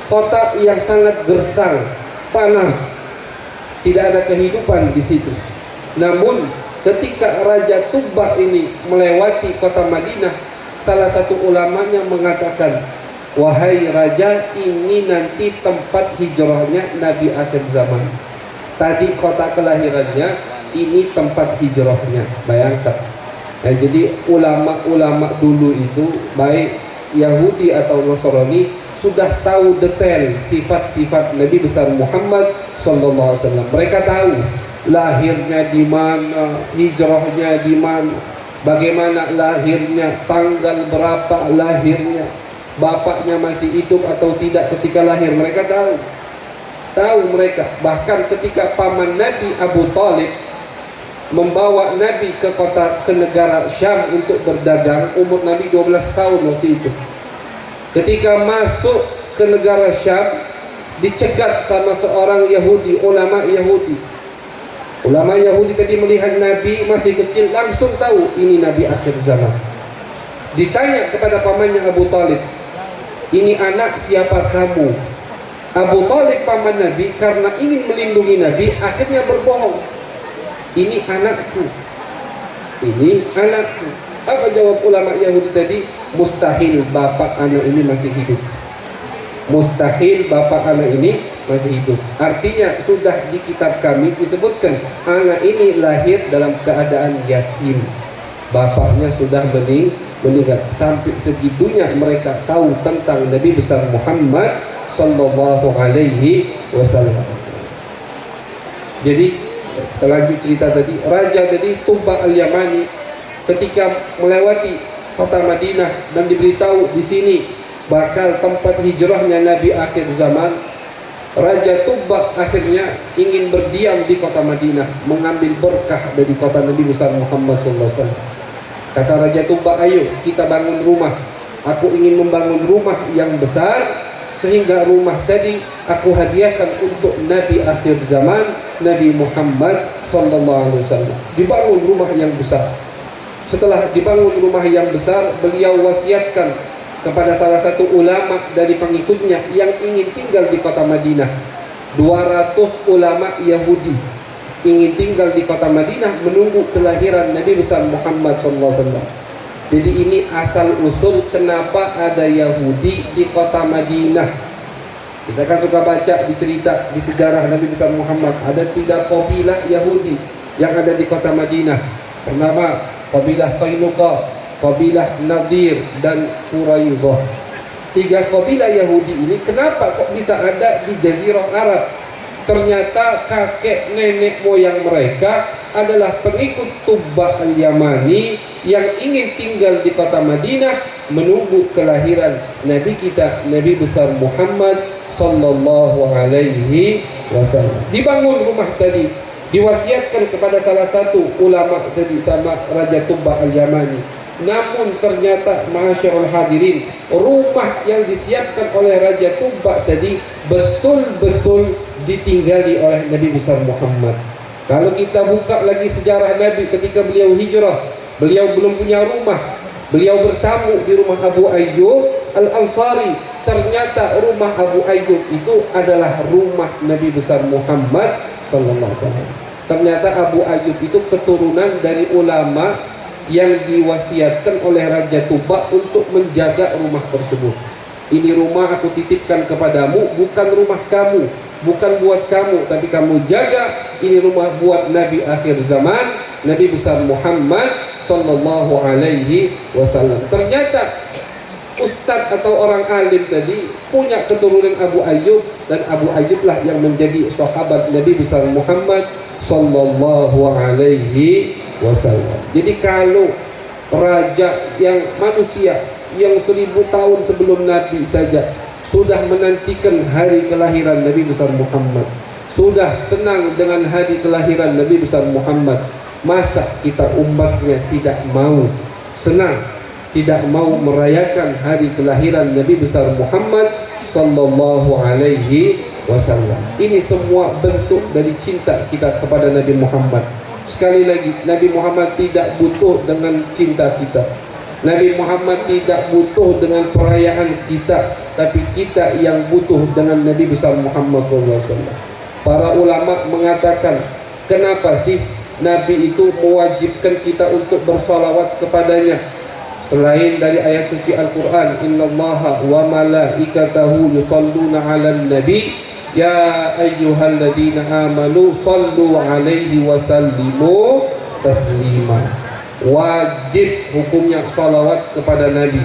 Kota yang sangat gersang, panas, tidak ada kehidupan di situ. Namun ketika Raja Tubbah ini melewati kota Madinah, salah satu ulamanya mengatakan, wahai raja, ini nanti tempat hijrahnya Nabi akhir zaman. Tadi kota kelahirannya, ini tempat hijrahnya. Bayangkan. Nah, jadi ulama-ulama dulu itu, baik Yahudi atau Nasrani, sudah tahu detail sifat-sifat Nabi besar Muhammad sallallahu alaihi wasallam. Mereka tahu lahirnya di mana, hijrahnya di mana, bagaimana lahirnya, tanggal berapa lahirnya, bapaknya masih hidup atau tidak ketika lahir. Mereka tahu mereka. Bahkan ketika paman Nabi Abu Talib membawa Nabi ke negara Syam untuk berdagang, umur Nabi 12 tahun waktu itu. Ketika masuk ke negara Syam, dicegat sama seorang Yahudi, ulama Yahudi. Ulama Yahudi tadi melihat Nabi masih kecil, langsung tahu ini Nabi akhir zaman. Ditanya kepada pamannya Abu Talib, ini anak siapa kamu? Abu Talib paman Nabi karena ingin melindungi Nabi, akhirnya berbohong. Ini anakku, ini anakku. Apa jawab ulama Yahudi tadi? Mustahil bapak anak ini masih hidup. Mustahil bapak anak ini masih hidup. Artinya sudah di kitab kami disebutkan anak ini lahir dalam keadaan yatim, bapaknya sudah meninggal. Sampai segitunya mereka tahu tentang Nabi besar Muhammad sallallahu alaihi wasallam. Jadi kita lanjut cerita tadi. Raja tadi Tubbah al-Yamani ketika melewati kota Madinah dan diberitahu di sini bakal tempat hijrahnya Nabi akhir zaman, Raja Tubbah akhirnya ingin berdiam di kota Madinah, mengambil berkah dari kota Nabi besar Muhammad SAW. Kata Raja Tubbah, ayo kita bangun rumah. Aku ingin membangun rumah yang besar, sehingga rumah tadi aku hadiahkan untuk Nabi akhir zaman, Nabi Muhammad SAW. Dibangun rumah yang besar. Setelah dibangun rumah yang besar, beliau wasiatkan kepada salah satu ulama dari pengikutnya yang ingin tinggal di kota Madinah. 200 ulama Yahudi ingin tinggal di kota Madinah menunggu kelahiran Nabi besar Muhammad SAW. Jadi ini asal usul kenapa ada Yahudi di kota Madinah. Kita kan suka baca di cerita di sejarah Nabi besar Muhammad, ada 3 kabilah Yahudi yang ada di kota Madinah. Pertama kabilah Qainuqa, kabilah Nadir, dan Quraidah. 3 kabilah Yahudi ini kenapa kok bisa ada di Jazirah Arab? Ternyata kakek nenek moyang mereka adalah pengikut Tubbah al-Yamani yang ingin tinggal di kota Madinah menunggu kelahiran Nabi kita, Nabi besar Muhammad sallallahu alaihi wasallam. Dibangun rumah tadi, diwasiatkan kepada salah satu ulama tadi sama Raja Tubbah al-Yamani. Namun ternyata ma'asyiral hadirin, rumah yang disiapkan oleh Raja Tubbah tadi betul-betul ditinggali oleh Nabi besar Muhammad. Kalau kita buka lagi sejarah Nabi ketika beliau hijrah, beliau belum punya rumah. Beliau bertamu di rumah Abu Ayyub Al-Ansari. Ternyata rumah Abu Ayyub itu adalah rumah Nabi besar Muhammad sallallahu alaihi wasallam. Ternyata Abu Ayyub itu keturunan dari ulama yang diwasiatkan oleh Raja Tubbah untuk menjaga rumah tersebut. Ini rumah aku titipkan kepadamu, bukan rumah kamu. bukan buat kamu, tapi kamu jaga, ini rumah buat Nabi akhir zaman, Nabi besar Muhammad sallallahu alaihi wasallam. Ternyata ustadz atau orang alim tadi punya keturunan Abu Ayyub, dan Abu Ayyub lah yang menjadi sahabat Nabi besar Muhammad sallallahu alaihi wasallam. Jadi kalau raja yang manusia yang 1000 tahun sebelum Nabi saja sudah menantikan hari kelahiran Nabi besar Muhammad, sudah senang dengan hari kelahiran Nabi besar Muhammad, masa kita umatnya tidak mau senang, tidak mau merayakan hari kelahiran Nabi besar Muhammad sallallahu alaihi wasallam? Ini semua bentuk dari cinta kita kepada Nabi Muhammad. Sekali lagi, Nabi Muhammad tidak butuh dengan cinta kita. Nabi Muhammad tidak butuh dengan perayaan kita, tapi kita yang butuh dengan Nabi besar Muhammad sallallahu alaihi wasallam. Para ulama mengatakan, kenapa sih Nabi itu mewajibkan kita untuk bersalawat kepadanya? Selain dari ayat suci Al-Quran, innallaha wa malaikatahu yusalluna 'alan nabi ya ayyuhalladzina amanu sallu 'alaihi wa sallimu taslima. Wajib hukumnya salawat kepada Nabi.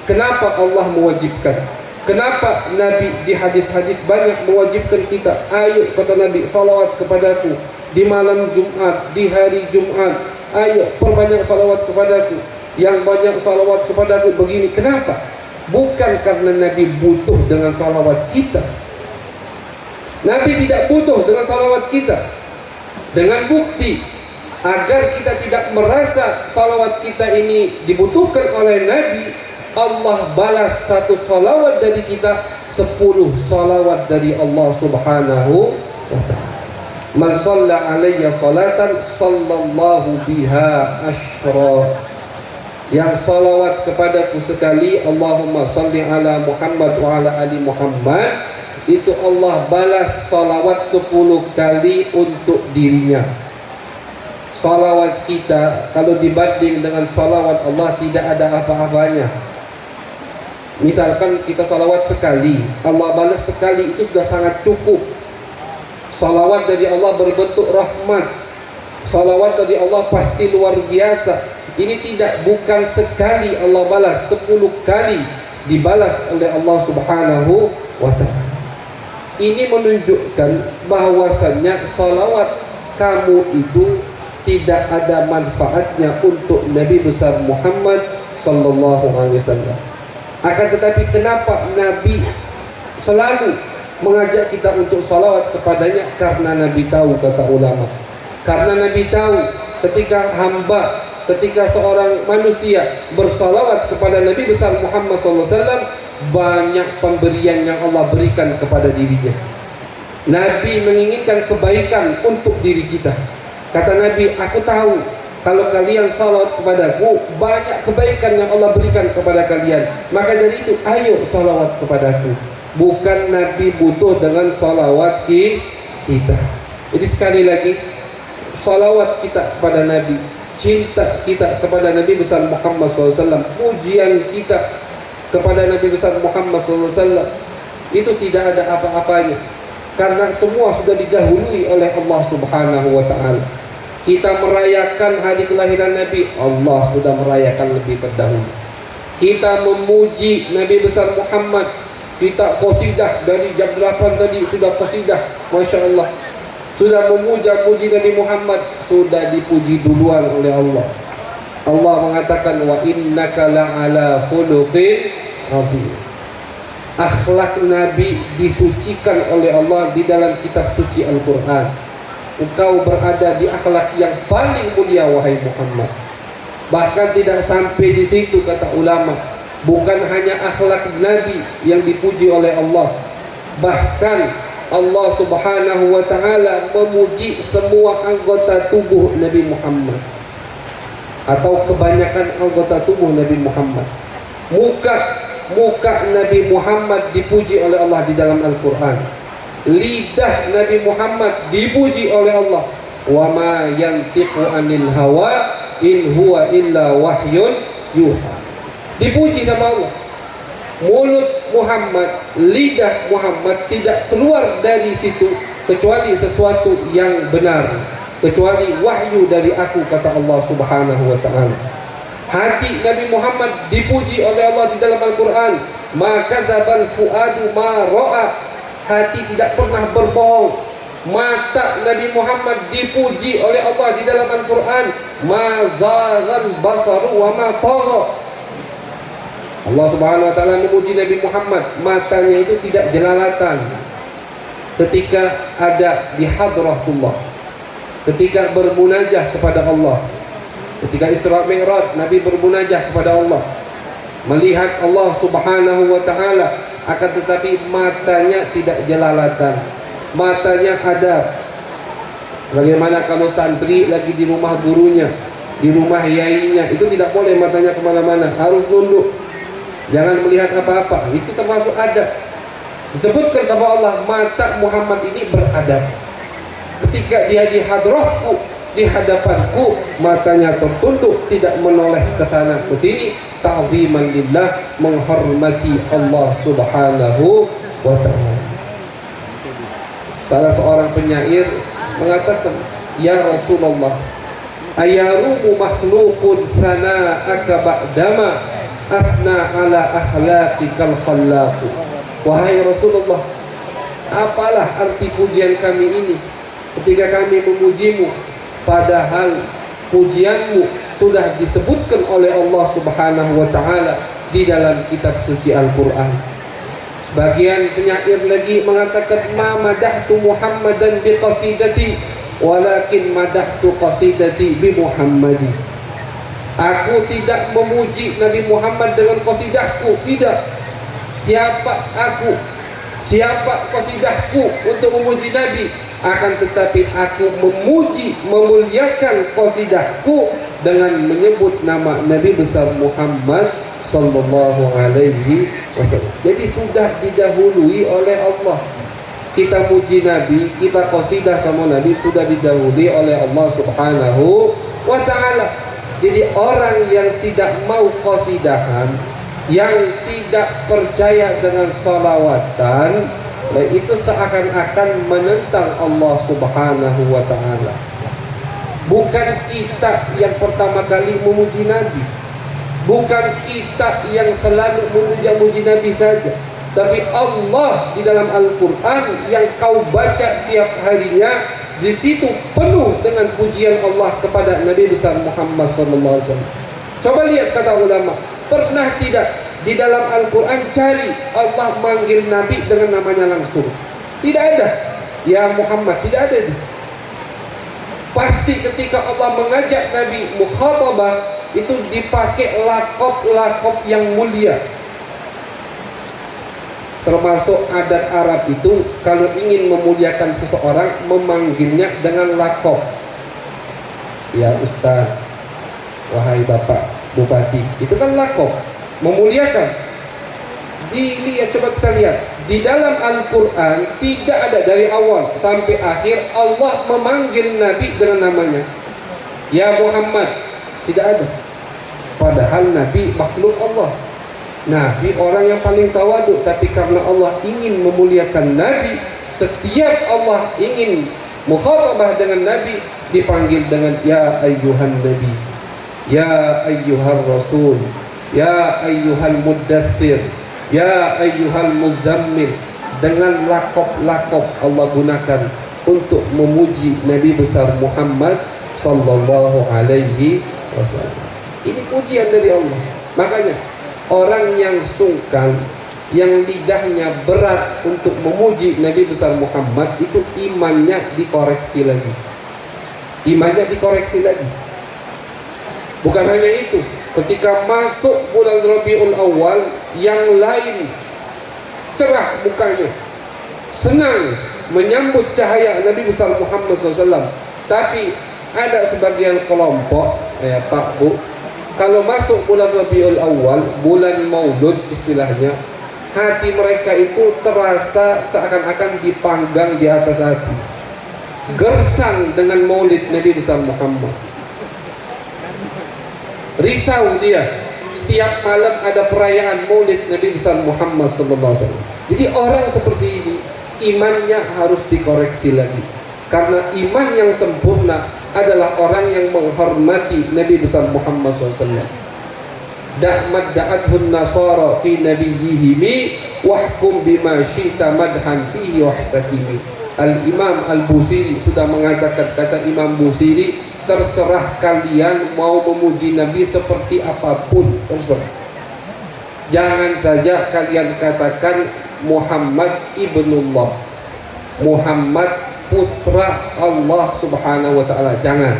Kenapa Allah mewajibkan? Kenapa Nabi di hadis-hadis banyak mewajibkan kita? Ayo, kata Nabi, salawat kepadaku di malam Jumat, di hari Jumat. Ayo perbanyak salawat kepadaku. Yang banyak salawat kepadaku begini. Kenapa? Bukan karena Nabi butuh dengan salawat kita. Nabi tidak butuh dengan salawat kita. Dengan bukti agar kita tidak merasa salawat kita ini dibutuhkan oleh Nabi, Allah balas satu salawat dari kita 10 salawat dari Allah subhanahu wa ta'ala. Man shalla alayya salatan sallallahu biha asyra. Yang salawat kepadaku sekali, Allahumma salli ala Muhammad wa ala ali Muhammad, itu Allah balas salawat 10 kali untuk dirinya. Salawat kita kalau dibanding dengan salawat Allah tidak ada apa-apanya. Misalkan kita salawat sekali, Allah balas sekali, itu sudah sangat cukup. Salawat dari Allah berbentuk rahmat. Salawat dari Allah pasti luar biasa. Ini tidak, bukan sekali Allah balas, 10 kali dibalas oleh Allah subhanahu wa ta'ala. Ini menunjukkan bahwasannya salawat kamu itu tidak ada manfaatnya untuk Nabi besar Muhammad sallallahu alaihi wasallam. Akan tetapi kenapa Nabi selalu mengajak kita untuk salawat kepadanya? Karena Nabi tahu, kata ulama, karena Nabi tahu ketika seorang manusia bersalawat kepada Nabi besar Muhammad sallallahu alaihi wasallam, banyak pemberian yang Allah berikan kepada dirinya. Nabi menginginkan kebaikan untuk diri kita. Kata Nabi, aku tahu kalau kalian salawat kepadaku, banyak kebaikan yang Allah berikan kepada kalian. Maka dari itu, ayo salawat kepadaku. Bukan Nabi butuh dengan salawat kita. Jadi sekali lagi, salawat kita kepada Nabi, cinta kita kepada Nabi besar Muhammad SAW, pujian kita kepada Nabi besar Muhammad SAW, itu tidak ada apa-apanya. Karena semua sudah didahului oleh Allah subhanahu wa ta'ala. Kita merayakan hari kelahiran Nabi, Allah sudah merayakan lebih terdahulu. Kita memuji Nabi besar Muhammad, kita qasidah dari jam 8 tadi sudah qasidah, Masya Allah, sudah memuja-muji Nabi Muhammad, sudah dipuji duluan oleh Allah. Allah mengatakan, wa innaka la'ala khuluqin azim. Akhlak Nabi disucikan oleh Allah di dalam kitab suci Al-Quran. Engkau berada di akhlak yang paling mulia, wahai Muhammad. Bahkan tidak sampai di situ, kata ulama. Bukan hanya akhlak Nabi yang dipuji oleh Allah, bahkan Allah subhanahu wa ta'ala memuji semua anggota tubuh Nabi Muhammad, atau kebanyakan anggota tubuh Nabi Muhammad. Muka Nabi Muhammad dipuji oleh Allah di dalam Al-Quran. Lidah Nabi Muhammad dipuji oleh Allah. Wa ma yantiqu anil hawa in huwa illa wahyun yuha. Dipuji sama Allah. Mulut Muhammad, lidah Muhammad tidak keluar dari situ kecuali sesuatu yang benar, kecuali wahyu dari aku, kata Allah Subhanahu wa ta'ala. Hati Nabi Muhammad dipuji oleh Allah di dalam Al-Quran. Ma kadzabal fuadu ma ra'a. Hati tidak pernah berbohong. Mata Nabi Muhammad dipuji oleh Allah di dalam Al-Quran. Ma zaghal basaru wa ma tagha. Allah Subhanahu wa ta'ala memuji Nabi Muhammad, matanya itu tidak jelalatan ketika ada di hadratullah, ketika bermunajah kepada Allah. Ketika Isra Mi'raj, Nabi bermunajah kepada Allah, melihat Allah Subhanahu wa ta'ala, akan tetapi matanya tidak jelalatan, matanya ada. Bagaimana kalau santri lagi di rumah gurunya, di rumah yainya, itu tidak boleh matanya kemana-mana, harus nunduk, jangan melihat apa-apa. Itu termasuk adab. Disebutkan sama Allah, mata Muhammad ini beradab. Ketika dia di hadrahku, di hadapanku, matanya tertunduk, tidak menoleh ke sana ke sini, ta'ziman lillah, menghormati Allah Subhanahu wa ta'ala. Salah seorang penyair mengatakan, ya Rasulullah, ayarumu makhluqun thana'aka ba'dama athna ala akhlaqikal khallaqu. Wahai Rasulullah, apalah arti pujian kami ini ketika kami memujimu, padahal pujianmu sudah disebutkan oleh Allah Subhanahu wa ta'ala di dalam kitab suci Al-Quran. Sebagian penyair lagi mengatakan, ma madahtu Muhammadan bi qasidati walakin madahtu qasidati bi Muhammadi. Aku tidak memuji Nabi Muhammad dengan qasidahku, tidak. Siapa aku, siapa qasidahku untuk memuji Nabi? Akan tetapi aku memuji, memuliakan qasidahku dengan menyebut nama Nabi besar Muhammad sallallahu alaihi wasallam. Jadi sudah didahului oleh Allah. Kita puji Nabi, kita qasidah sama Nabi, sudah didahului oleh Allah Subhanahu wa ta'ala. Jadi orang yang tidak mau qasidahan, yang tidak percaya dengan salawatan, itu seakan-akan menentang Allah Subhanahu wa ta'ala. Bukan kita yang pertama kali memuji Nabi, bukan kita yang selalu memuji Nabi saja, tapi Allah di dalam Al-Quran yang kau baca tiap harinya, di situ penuh dengan pujian Allah kepada Nabi besar Muhammad SAW. Coba lihat kata ulama, pernah tidak di dalam Al-Quran cari Allah manggil Nabi dengan namanya langsung? Tidak ada. Ya Muhammad, tidak ada. Pasti ketika Allah mengajak Nabi mukhatabah, itu dipakai lakop-lakop yang mulia. Termasuk adat Arab itu, kalau ingin memuliakan seseorang, memanggilnya dengan lakop. Ya Ustaz, wahai Bapak Bupati, itu kan lakop, memuliakan. Dilihat, coba kita lihat di dalam Al-Quran, tidak ada dari awal sampai akhir Allah memanggil Nabi dengan namanya. Ya Muhammad, tidak ada. Padahal Nabi makhluk Allah, Nabi orang yang paling tawaduk, tapi karena Allah ingin memuliakan Nabi, setiap Allah ingin mukhatabah dengan Nabi, dipanggil dengan ya ayyuhan Nabi, ya ayyuhar Rasul, ya ayyuhal muddathir, ya ayyuhal muzammil. Dengan lakop-lakop Allah gunakan untuk memuji Nabi besar Muhammad sallallahu alaihi wasallam. Ini pujian dari Allah. Makanya orang yang sungkan, yang lidahnya berat untuk memuji Nabi besar Muhammad, itu imannya dikoreksi lagi. Imannya dikoreksi lagi. Bukan hanya itu, ketika masuk bulan Rabiul Awal, yang lain cerah mukanya, senang menyambut cahaya Nabi besar Muhammad SAW. Tapi ada sebagian kelompok, Pak Bu, kalau masuk bulan Rabiul Awal, bulan Maulud istilahnya, hati mereka itu terasa seakan-akan dipanggang di atas hati, gersang dengan maulid Nabi besar Muhammad. Risau dia, Setiap malam ada perayaan Maulid Nabi besar Muhammad sallallahu alaihi wasallam. Jadi orang seperti ini imannya harus dikoreksi lagi. Karena iman yang sempurna adalah orang yang menghormati Nabi besar Muhammad SAW. Da'mad da'adhun nasara fi nabiyihimi wahkum bima syi'ta madhan fihi wahtakimi. Al-Imam Al-Busiri sudah mengatakan, kata Imam Busiri, terserah kalian mau memuji Nabi seperti apapun, terserah. Jangan saja kalian katakan Muhammad ibnullah, Muhammad putra Allah subhanahu wa ta'ala, jangan.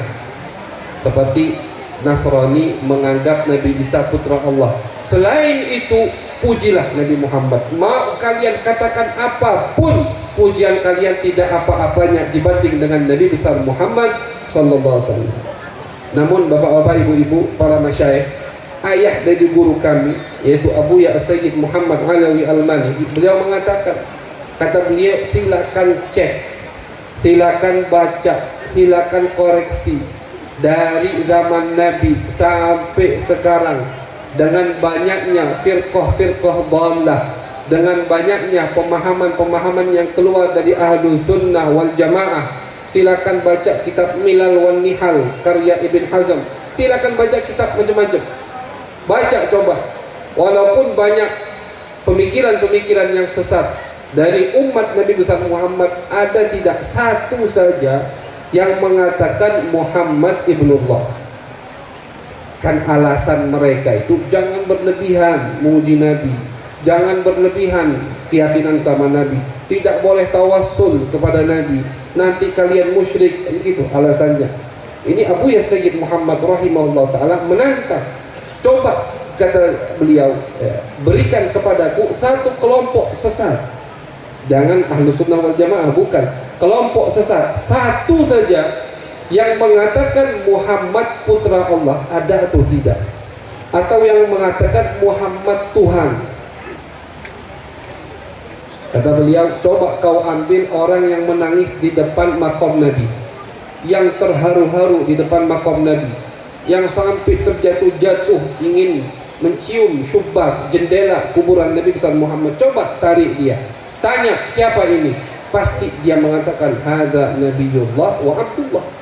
Seperti Nasrani menganggap Nabi Isa putra Allah. Selain itu, pujilah Nabi Muhammad. Mau kalian katakan apapun, pujian kalian tidak apa-apanya dibanding dengan Nabi besar Muhammad sallallahu alaihi wasallam. Namun bapak-bapak, ibu-ibu, para masyayikh, ayah dari guru kami yaitu Abu Ya Sayyid Muhammad Alawi Al-Maliki, beliau mengatakan, kata beliau, silakan cek, silakan baca, silakan koreksi dari zaman Nabi sampai sekarang, dengan banyaknya firqah-firqah dhalah, dengan banyaknya pemahaman-pemahaman yang keluar dari ahlu sunnah wal jamaah. Silakan baca kitab Milal wan Nihal karya Ibn Hazm, silakan baca kitab macam-macam, baca coba. Walaupun banyak pemikiran-pemikiran yang sesat dari umat Nabi besar Muhammad, ada tidak satu saja yang mengatakan Muhammad ibnullah. Kan alasan mereka itu, jangan berlebihan memuji Nabi, jangan berlebihan keyakinan sama Nabi, tidak boleh tawassul kepada Nabi, nanti kalian musyrik, begitu alasannya. Ini Abu Ya Sayyid Muhammad rahimahullah ta'ala menantang. Coba, kata beliau, berikan kepadaku satu kelompok sesat, jangan ahlu sunnah wal jamaah, bukan, kelompok sesat satu saja yang mengatakan Muhammad putra Allah, ada atau tidak? Atau yang mengatakan Muhammad Tuhan. Kata beliau, coba kau ambil orang yang menangis di depan makom Nabi, yang terharu-haru di depan makom Nabi, yang sampai terjatuh-jatuh ingin mencium syubhat jendela kuburan Nabi besar Muhammad. Coba tarik dia, tanya siapa ini, pasti dia mengatakan hadza nabiyullah wa abdullah.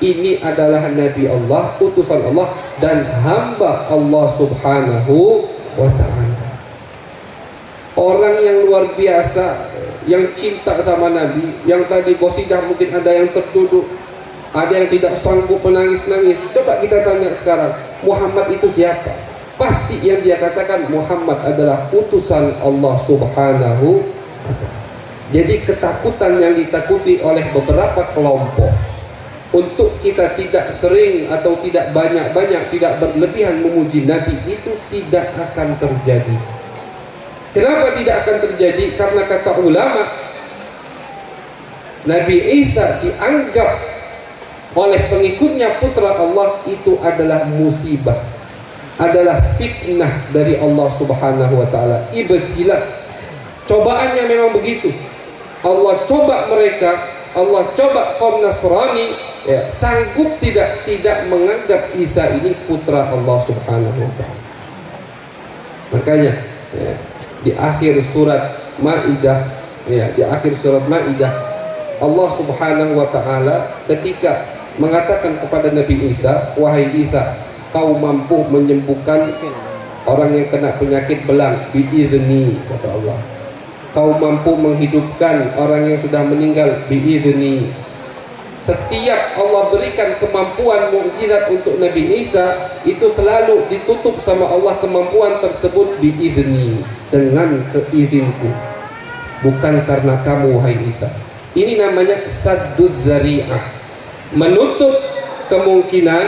Ini adalah Nabi Allah, utusan Allah dan hamba Allah subhanahu wa ta'ala. Orang yang luar biasa, yang cinta sama Nabi, yang tadi qasidah mungkin ada yang terduduk, ada yang tidak sanggup menangis-nangis. Coba kita tanya sekarang, Muhammad itu siapa? Pasti yang dia katakan Muhammad adalah utusan Allah subhanahu wa ta'ala. Jadi ketakutan yang ditakuti oleh beberapa kelompok untuk kita tidak sering atau tidak banyak-banyak, tidak berlebihan memuji Nabi, itu tidak akan terjadi. Kenapa tidak akan terjadi? Karena kata ulama, Nabi Isa dianggap oleh pengikutnya putra Allah itu adalah musibah, adalah fitnah dari Allah subhanahu wa ta'ala, ibtilah. Cobaannya memang begitu. Allah coba mereka, Allah coba kaum Nasrani, ya, sanggup tidak menganggap Isa ini putra Allah subhanahu wa ta'ala. Makanya ya, di akhir surat Maidah, ya, di akhir surat Maidah, Allah subhanahu wa ta'ala ketika mengatakan kepada Nabi Isa, wahai Isa, kau mampu menyembuhkan orang yang kena penyakit belang biizni, kata Allah. Kau mampu menghidupkan orang yang sudah meninggal biizni. Setiap Allah berikan kemampuan mukjizat untuk Nabi Isa, itu selalu ditutup sama Allah kemampuan tersebut biizni, dengan keizinku, bukan karena kamu wahai Isa. Ini namanya saddud dzari'ah, menutup kemungkinan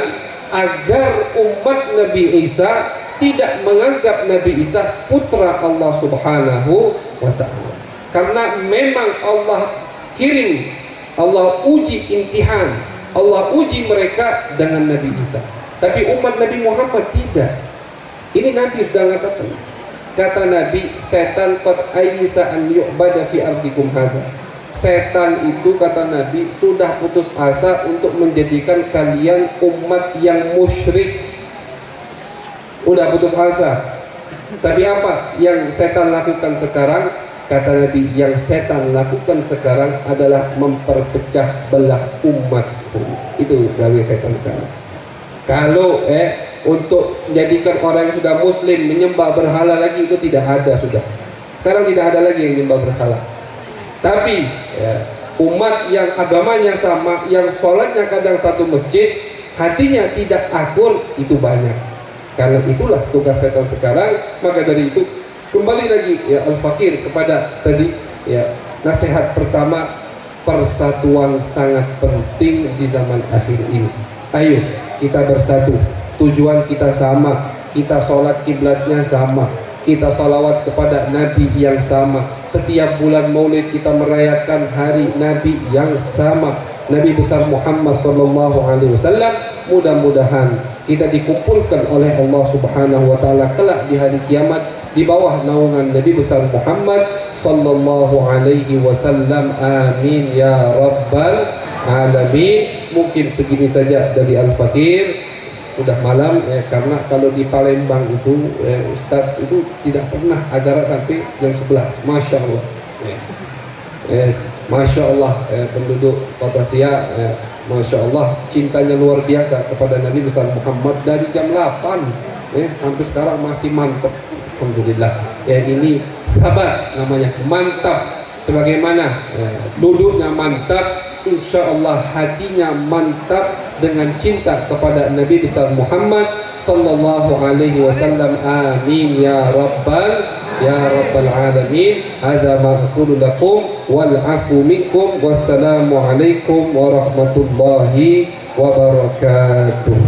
agar umat Nabi Isa tidak menganggap Nabi Isa putra Allah subhanahu wa ta'ala. Karena memang Allah kirim, Allah uji imtihan, Allah uji mereka dengan Nabi Isa. Tapi umat Nabi Muhammad tidak. Ini Nabi sudah mengatakan, kata Nabi, setan qad ayyisa an yu'bada fi ardikum hadza. Setan itu, kata Nabi, sudah putus asa untuk menjadikan kalian umat yang musyrik. udah putus asa. Tapi apa yang setan lakukan sekarang? Kata Nabi, yang setan lakukan sekarang adalah memperpecah belah umat. Itu gawe setan sekarang. Kalau untuk menjadikan orang yang sudah muslim menyembah berhala lagi, itu tidak ada sudah. Sekarang tidak ada lagi yang menyembah berhala. Tapi umat yang agamanya sama, yang sholatnya kadang satu masjid, hatinya tidak akur, itu banyak. Karena itulah tugas setan sekarang. Maka dari itu kembali lagi Al-Fakir kepada tadi nasihat pertama, persatuan sangat penting di zaman akhir ini. Ayo kita bersatu, tujuan kita sama, kita sholat kiblatnya sama, kita salawat kepada Nabi yang sama, setiap bulan Maulid kita merayakan hari Nabi yang sama, Nabi besar Muhammad SAW. Mudah-mudahan kita dikumpulkan oleh Allah Subhanahu wa taala kelak di hari kiamat di bawah naungan Nabi besar Muhammad sallallahu alaihi wasallam. Amin ya rabbal alamin. Mungkin segini saja dari Al-Fakir. Sudah malam karena kalau di Palembang itu Ustadz itu tidak pernah acara sampai jam 11. Masya Allah. Masya Allah, penduduk Kota Siak, Masya Allah, cintanya luar biasa kepada Nabi besar Muhammad dari jam 8 sampai sekarang masih mantap. Alhamdulillah. Ini sabar namanya, mantap. Sebagaimana duduknya mantap, insya Allah hatinya mantap dengan cinta kepada Nabi besar Muhammad sallallahu alaihi wasallam. Amin ya rabbal alamin. Hadza ma aqulu lakum wal afu minkum. Wassalamu alaikum warahmatullahi wabarakatuh.